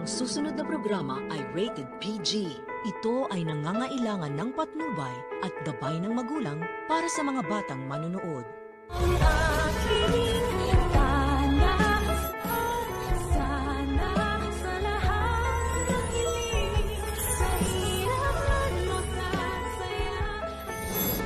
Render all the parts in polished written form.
Ang susunod na programa ay rated PG. Ito ay nangangailangan ng patnubay at gabay ng magulang para sa mga batang manonood.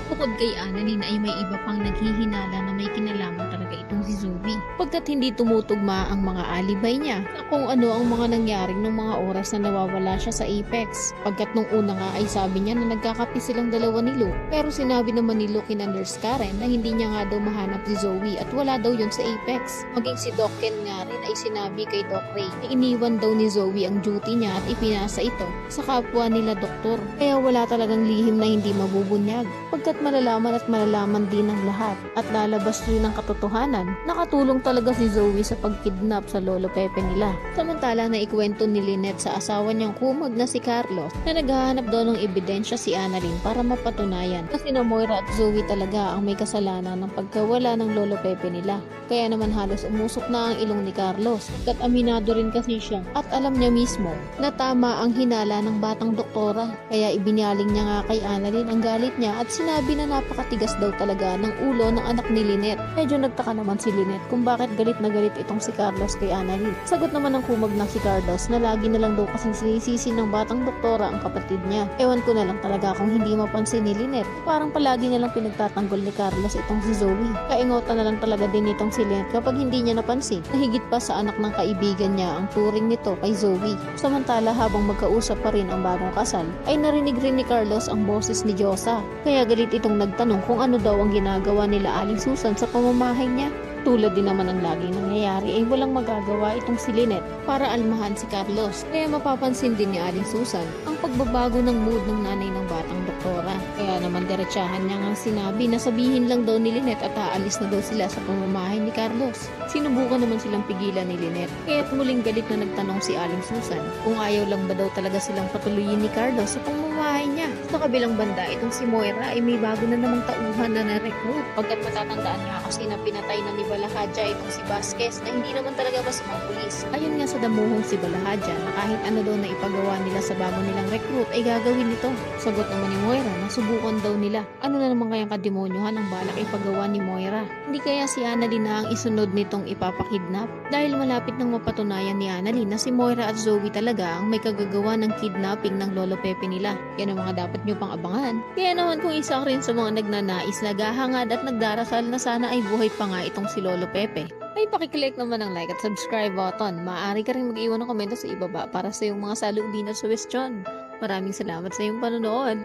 Bukod kay Annalyn ay may iba pang naghihinala na may kinalaman talaga itong si Zoe. Pagkat hindi tumutugma ang mga alibay niya na kung ano ang mga nangyaring nung mga oras na nawawala siya sa Apex. Pagkat nung una nga ay sabi niya na nagkakapi silang dalawa ni Luke. Pero sinabi naman ni Luke kina Nurse Karen na hindi niya nga daw mahanap si Zoe at wala daw yun sa Apex. Maging si Doc Ken nga rin ay sinabi kay Doc Ray na iniwan daw ni Zoe ang duty niya at ipinasa ito sa kapwa nila doktor. Kaya wala talagang lihim na hindi mabubunyag. Pagkat malalaman din ng lahat at lalabas rin ang katotohanan. Nakatulong talaga si Zoe sa pagkidnap sa lolo Pepe nila. Samantala na ikwento ni Lynette sa asawa niyang kumag na si Carlos na naghahanap daw ng ebidensya si Annalyn para mapatunayan na sina Moira at Zoe talaga ang may kasalanan ng pagkawala ng lolo Pepe nila. Kaya naman halos umusok na ang ilong ni Carlos at aminado rin kasi siya at alam niya mismo na tama ang hinala ng batang doktora. Kaya ibinyaling niya nga kay Annalyn ang galit niya at sinabi na napakatigas daw talaga ng ulo ng anak ni Lynette. Medyo nagtaka naman si Lynette kung bakit galit na galit itong si Carlos kay Annalyn. Sagot naman ng kumag na si Carlos na lagi na lang daw kasing sinisisi ng batang doktora ang kapatid niya. Ewan ko na lang talaga kung hindi mapansin ni Lynette. Parang palagi na lang pinagtatanggol ni Carlos itong si Zoe. Kaingotan na lang talaga din itong si Lynette kapag hindi niya napansin na higit pa sa anak ng kaibigan niya ang turing nito kay Zoe. Samantala habang magkausap pa rin ang bagong kasal ay narinig rin ni Carlos ang boses ni Josa. Kaya galit itong nagtanong kung ano daw ang ginagawa nila Aling Susan sa pamamahay niya. Tulad din naman ang laging nangyayari ay walang magagawa itong si Lynette para almahan si Carlos. Kaya mapapansin din ni Aling Susan ang pagbabago ng mood ng nanay ng batang doktora. Kaya naman diretsahan niya ngang sinabi na sabihin lang daw ni Lynette at aalis na daw sila sa pamamahay ni Carlos. Sinubukan naman silang pigilan ni Lynette. Kaya't muling galit na nagtanong si Aling Susan kung ayaw lang ba daw talaga silang patuloyin ni Carlos sa pamamahay niya. Sa kabilang banda, itong si Moira ay may bago na namang tauhan na na-recruit. Pagkat matatandaan nga kasi na pinatay na ni Balahadja itong si Vasquez na hindi naman talaga masamang pulis. Ayon nga sa damuhong si Balahadja na kahit ano daw na ipagawa nila sa bago nilang recruit ay gagawin nito. Sagot naman ni Moira na subukan daw nila. Ano na naman kayang kademonyohan ang balak ipagawa ni Moira? Hindi kaya si Annalyn na ang isunod nitong ipapakidnap? Dahil malapit nang mapatunayan ni Annalyn na si Moira at Zoe talaga ang may kagagawa ng kidnapping ng lolo Pepe nila. Yan ang mga dapat nyo pang abangan. Kaya naman kung isa rin sa mga nagnanais, naghahangad at nagdarasal na sana ay buhay pa nga itong si Lolo Pepe, ay pakiclick naman ang like at subscribe button. Maaari ka rin mag-iwan ng komento sa ibaba para sa iyong mga salubin at suwestyon. Maraming salamat sa iyong panonood.